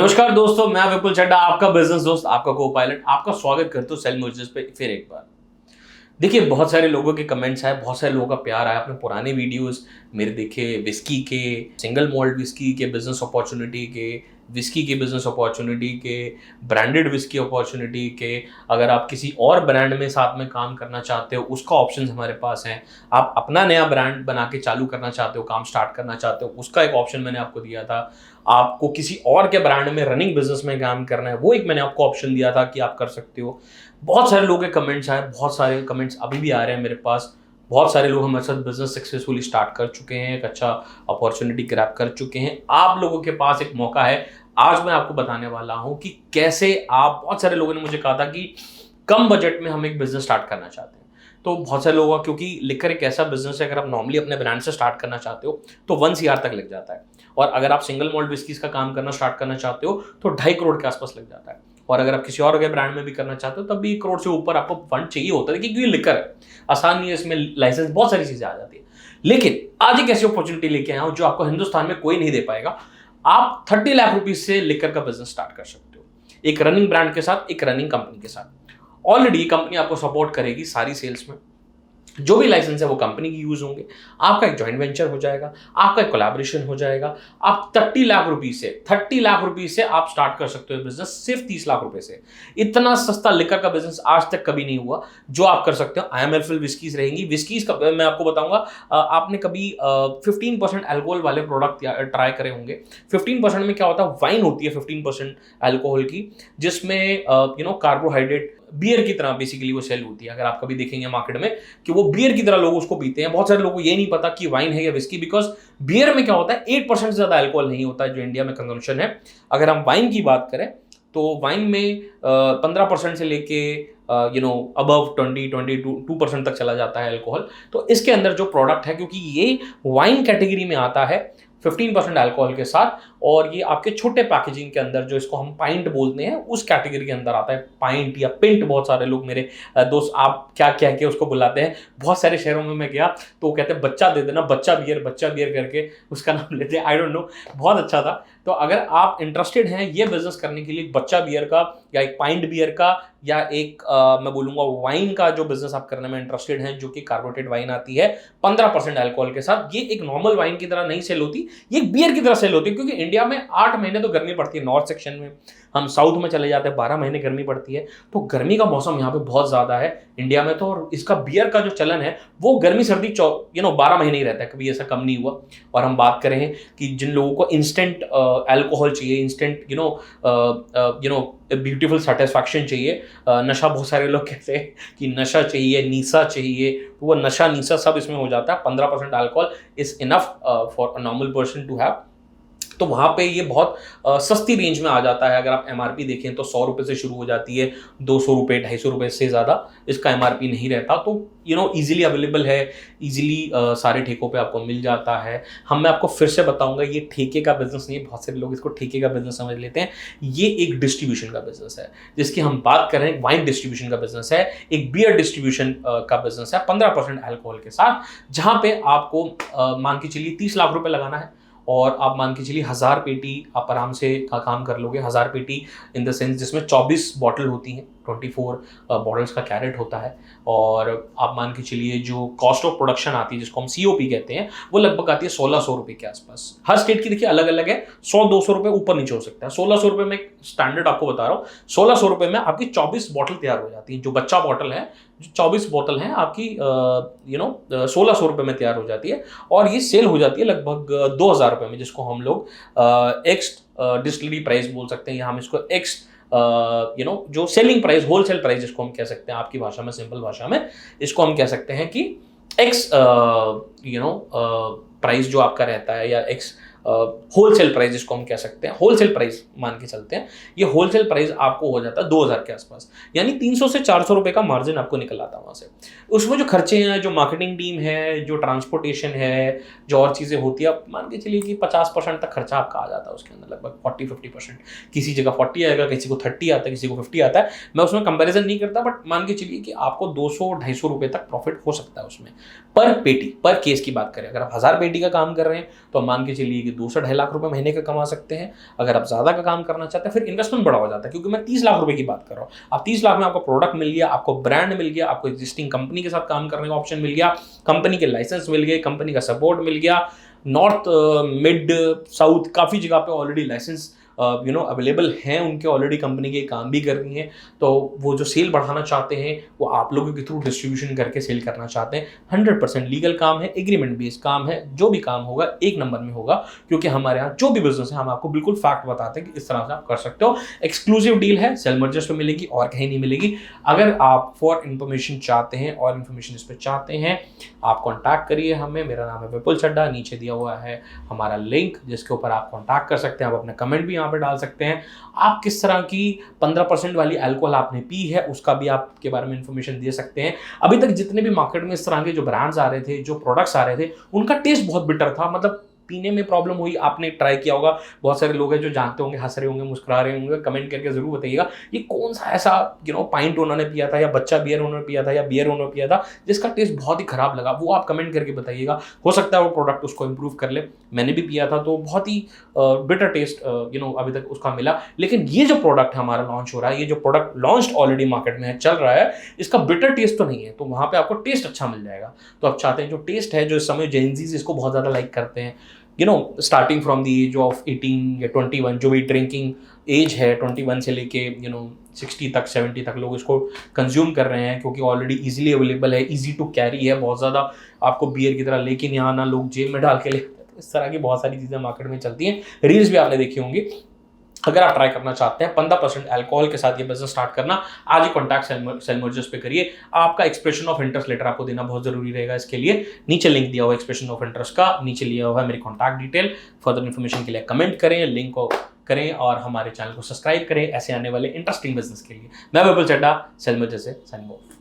नमस्कार दोस्तों, मैं विपुल चड्डा, आपका बिजनेस दोस्त, आपका को पायलट, आपका स्वागत करता हूं सेल मोर्जेस पे फिर एक बार। देखिए, बहुत सारे लोगों के कमेंट्स आए, बहुत सारे लोगों का प्यार आया। आपने पुराने वीडियोस मेरे देखे, विस्की के, सिंगल मॉल्ट विस्की के बिजनेस अपॉर्चुनिटी के, विस्की की बिजनेस अपॉर्चुनिटी के, ब्रांडेड विस्की अपॉर्चुनिटी के। अगर आप किसी और ब्रांड में साथ में काम करना चाहते हो, उसका ऑप्शन हमारे पास है। आप अपना नया ब्रांड बना के चालू करना चाहते हो, काम स्टार्ट करना चाहते हो, उसका एक ऑप्शन मैंने आपको दिया था। आपको किसी और के ब्रांड में रनिंग बिजनेस में काम करना है, वो एक मैंने आपको ऑप्शन दिया था कि आप कर सकते हो। बहुत सारे लोगों के कमेंट्स आए, बहुत सारे कमेंट्स अभी भी आ रहे हैं मेरे पास। बहुत सारे लोग हमारे साथ बिजनेस सक्सेसफुली स्टार्ट कर चुके हैं, एक अच्छा अपॉर्चुनिटी ग्रैब कर चुके हैं। आप लोगों के पास एक मौका है। आज मैं आपको बताने वाला हूं कि कैसे आप, बहुत सारे लोगों ने मुझे कहा था कि कम बजट में हम एक बिजनेस स्टार्ट करना चाहते हैं। तो बहुत सारे लोगों का, क्योंकि लिकर एक ऐसा बिजनेस है, अगर आप नॉर्मली अपने ब्रांड से स्टार्ट करना चाहते हो तो 1 CR तक लग जाता है। और अगर आप सिंगल मॉल्ट विस्कीज का काम करना स्टार्ट करना चाहते हो तो 2.5 करोड़ के आसपास लग जाता है। और अगर आप किसी और के ब्रांड में भी करना चाहते हो तब भी 1 करोड़ से ऊपर आपको फंड चाहिए होता है, क्योंकि ये लिकर है, आसान नहीं है, इसमें लाइसेंस, बहुत सारी चीजें आ जाती है। लेकिन आज एक ऐसी अपॉर्चुनिटी लेके आया हूं जो आपको हिंदुस्तान में कोई नहीं दे पाएगा। आप 30 लाख रुपीज से लिकर का बिजनेस स्टार्ट कर सकते हो, एक रनिंग ब्रांड के साथ, एक रनिंग कंपनी के साथ। ऑलरेडी कंपनी आपको सपोर्ट करेगी सारी सेल्स में, जो भी लाइसेंस है वो कंपनी की यूज होंगे। आपका एक जॉइंट वेंचर हो जाएगा, आपका एक कोलैबोरेशन हो जाएगा। आप 30 लाख रुपीज से आप स्टार्ट कर सकते हो बिजनेस, सिर्फ 30 लाख रुपए से। इतना सस्ता लिकर का बिजनेस आज तक कभी नहीं हुआ जो आप कर सकते हो। IMFL विस्कीज रहेंगी। विस्कीज का मैं आपको बताऊंगा, आपने कभी 15% अल्कोहल वाले प्रोडक्ट ट्राई करे होंगे। 15% में क्या होता है, वाइन होती है 15% अल्कोहल की, जिसमें कार्बोहाइड्रेट, बियर की तरह बेसिकली वो सेल होती है। अगर आप कभी देखेंगे मार्केट में कि वो बियर की तरह लोग उसको पीते हैं। बहुत सारे लोगों को ये नहीं पता कि वाइन है या विस्की, बिकॉज बियर में क्या होता है, 8% से ज्यादा अल्कोहल नहीं होता है जो इंडिया में कंजम्पशन है। अगर हम वाइन की बात करें तो वाइन में 15% से लेके अबव 22% तक चला जाता है अल्कोहल। तो इसके अंदर जो प्रोडक्ट है, क्योंकि ये वाइन कैटेगरी में आता है 15% अल्कोहल के साथ, और ये आपके छोटे पैकेजिंग के अंदर, जो इसको हम पाइंट बोलते हैं, उस कैटेगरी के अंदर आता है। पाइंट या पिंट, बहुत सारे लोग मेरे दोस्त आप क्या कह के उसको बुलाते हैं। बहुत सारे शहरों में मैं गया तो वो कहते हैं बच्चा दे देना, बच्चा बियर करके उसका नाम लेते हैं। आई डोंट नो, बहुत अच्छा था। तो अगर आप इंटरेस्टेड हैं ये बिजनेस करने के लिए, बच्चा बियर का या एक पाइंट बियर का या एक मैं बोलूंगा वाइन का जो बिजनेस आप करने में इंटरेस्टेड हैं, जो कि कार्बोनेटेड वाइन आती है 15% अल्कोहल के साथ, ये एक नॉर्मल वाइन की तरह नहीं सेल होती, ये एक बियर की तरह सेल होती है। क्योंकि इंडिया में 8 महीने तो गर्मी पड़ती है नॉर्थ सेक्शन में, हम साउथ में चले जाते हैं 12 महीने गर्मी पड़ती है। तो गर्मी का मौसम यहाँ पे बहुत ज्यादा है इंडिया में तो, और इसका बियर का जो चलन है वो गर्मी सर्दी 12 महीने ही रहता है, कभी ऐसा कम नहीं हुआ। और हम बात करें कि जिन लोगों को इंस्टेंट अल्कोहल चाहिए, इंस्टेंट ब्यूटीफुल सेटिस्फैक्शन चाहिए, नशा, बहुत सारे लोग कहते हैं कि नशा चाहिए, नीसा चाहिए, तो वो नशा नीसा सब इसमें हो जाता है। 15% alcohol is enough for a normal person to have. तो वहाँ पे ये बहुत सस्ती रेंज में आ जाता है। अगर आप MRP देखें तो 100 रुपये से शुरू हो जाती है, 200 रुपये, 250 रुपये से ज़्यादा इसका MRP नहीं रहता। तो ईजिली अवेलेबल है, ईजिली सारे ठेकों पे आपको मिल जाता है। मैं आपको फिर से बताऊंगा, ये ठेके का बिजनेस नहीं है। बहुत सारे लोग इसको ठेके का बिजनेस समझ लेते हैं। ये एक डिस्ट्रीब्यूशन का बिजनेस है, जिसकी हम बात कर रहे हैं। वाइन डिस्ट्रीब्यूशन का बिजनेस है, एक बियर डिस्ट्रीब्यूशन का बिजनेस है 15% अल्कोहल के साथ, जहाँ पे आपको मान के चलिए 30 लाख रुपये लगाना है, और आप मान के चलिए 1000 पेटी आप आराम से काम कर लोगे। 1000 पेटी इन द सेंस जिसमें 24 बॉटल होती हैं, 24 बॉटल्स का कैरेट होता है। और आप मान के चलिए जो कॉस्ट ऑफ प्रोडक्शन आती है, जिसको हम COP कहते हैं, वो लगभग आती है 1600 रुपये के आसपास। हर स्टेट की देखिए अलग अलग है, 100-200 रुपये ऊपर नीचे हो सकता है। 1600 रुपये में स्टैंडर्ड आपको बता रहा हूँ, 1600 रुपये में आपकी 24 बॉटल तैयार हो जाती है। जो बच्चा बॉटल है, जो 24 बोतल हैं आपकी 1600 रुपये में तैयार हो जाती है, और ये सेल हो जाती है लगभग 2000 रुपये में, जिसको हम लोग एक्स डिस्टिलरी प्राइस बोल सकते हैं, या हम इसको एक्स जो सेलिंग प्राइस, होलसेल प्राइस जिसको हम कह सकते हैं, आपकी भाषा में, सिंपल भाषा में इसको हम कह सकते हैं कि एक्स प्राइस जो आपका रहता है, या एक्स होलसेल प्राइस जिसको हम कह सकते हैं, होलसेल प्राइस मान के चलते हैं। ये होलसेल प्राइस आपको हो जाता है 2000 के आसपास, यानी 300 से 400 रुपये का मार्जिन आपको निकल आता है वहाँ से। उसमें जो खर्चे हैं, जो मार्केटिंग टीम है, जो ट्रांसपोर्टेशन है, जो और चीज़ें होती है, आप मान के चलिए कि 50% तक खर्चा आपका आ जाता है उसके अंदर, लगभग 40-50%। किसी जगह 40 आएगा, किसी को 30 आता है, किसी को 50 आता है। मैं उसमें कंपेरिजन नहीं करता, बट मान के चलिए कि आपको 200-250 रुपये तक प्रॉफिट हो सकता है उसमें, पर पेटी, पर केस की बात करें। अगर आप 1000 पेटी का काम कर रहे हैं तो मान के चलिए कि देखिए 2 से 2.5 लाख रुपए महीने का कमा सकते हैं। अगर आप ज़्यादा का काम करना चाहते हैं फिर इन्वेस्टमेंट बड़ा हो जाता है, क्योंकि मैं 30 लाख रुपए की बात कर रहा हूँ। आप 30 लाख में आपको प्रोडक्ट मिल गया, आपको ब्रांड मिल गया, आपको एग्जिस्टिंग कंपनी के साथ काम करने का ऑप्शन मिल गया, कंपनी के लाइसेंस मिल गए, कंपनी का सपोर्ट मिल गया, नॉर्थ मिड साउथ काफ़ी जगह पे ऑलरेडी लाइसेंस अवेलेबल हैं उनके, ऑलरेडी कंपनी के काम भी कर रही हैं। तो वो जो सेल बढ़ाना चाहते हैं वो आप लोगों के थ्रू डिस्ट्रीब्यूशन करके सेल करना चाहते हैं। 100% लीगल काम है, एग्रीमेंट बेस्ड काम है, जो भी काम होगा एक नंबर में होगा, क्योंकि हमारे यहाँ जो भी बिजनेस है हम आपको बिल्कुल फैक्ट बताते हैं कि इस तरह से आप कर सकते हो। एक्सक्लूसिव डील है, सेल मर्जर्स पे मिलेगी और कहीं नहीं मिलेगी। अगर आप फॉर इन्फॉर्मेशन चाहते हैं और इन्फॉर्मेशन इस पर चाहते हैं, आप कॉन्टैक्ट करिए हमें। मेरा नाम है विपुल चड्ढा, नीचे दिया हुआ है हमारा लिंक जिसके ऊपर आप कॉन्टैक्ट कर सकते हैं। आप अपना कमेंट भी यहाँ पे डाल सकते हैं। आप किस तरह की 15% वाली अल्कोहल आपने पी है उसका भी आपके बारे में इंफॉर्मेशन दे सकते हैं। अभी तक जितने भी मार्केट में इस तरह के जो ब्रांड्स आ रहे थे, जो प्रोडक्ट्स आ रहे थे, उनका टेस्ट बहुत बिटर था, मतलब पीने में प्रॉब्लम हुई। आपने ट्राई किया होगा, बहुत सारे लोग हैं जो जानते होंगे, हंस रहे होंगे, मुस्कुरा रहे होंगे। कमेंट करके जरूर बताइएगा ये कौन सा ऐसा पाइंट उन्होंने पिया था, या बच्चा बियर उन्होंने पिया था, या बियर उन्होंने पिया था जिसका टेस्ट बहुत ही खराब लगा। वो आप कमेंट करके बताइएगा, हो सकता है वो प्रोडक्ट उसको इंप्रूव कर ले। मैंने भी पिया था तो बहुत ही बिटर टेस्ट अभी तक उसका मिला। लेकिन ये जो प्रोडक्ट हमारा लॉन्च हो रहा है, ये जो प्रोडक्ट लॉन्च ऑलरेडी मार्केट में चल रहा है, इसका बिटर टेस्ट तो नहीं है, तो वहाँ पे आपको टेस्ट अच्छा मिल जाएगा। तो आप चाहते हैं जो टेस्ट है, जो इस समय जेनजीज इसको बहुत ज़्यादा लाइक करते हैं, starting from the age of 18 या 21, जो भी ड्रिंकिंग एज है 21 से लेके 60 तक 70 तक लोग इसको कंज्यूम कर रहे हैं, क्योंकि ऑलरेडी इजीली अवेलेबल है, इजी टू कैरी है, बहुत ज़्यादा आपको बियर की तरह लेकिन यहाँ ना लोग जेब में डाल के लेते हैं। तो इस तरह की बहुत सारी चीज़ें मार्केट में चलती हैं, रील्स भी आपने देखी होंगी। अगर आप ट्राई करना चाहते हैं 15% अल्कोहल के साथ ये बिजनेस स्टार्ट करना, आज ही कॉन्टैक्ट सेल मर्जर्स पे करिए। आपका एक्सप्रेशन ऑफ इंटरेस्ट लेटर आपको देना बहुत जरूरी रहेगा। इसके लिए नीचे लिंक दिया हुआ एक्सप्रेशन ऑफ इंटरेस्ट का, नीचे लिया हुआ है मेरी कॉन्टैक्ट डिटेल। फर्दर इन्फॉर्मेशन के लिए कमेंट करें, लिंक को करें और हमारे चैनल को सब्सक्राइब करें ऐसे आने वाले इंटरेस्टिंग बिजनेस के लिए। मैं विपुल चड्ढा, सेल मर्जर्स से साइनिंग ऑफ।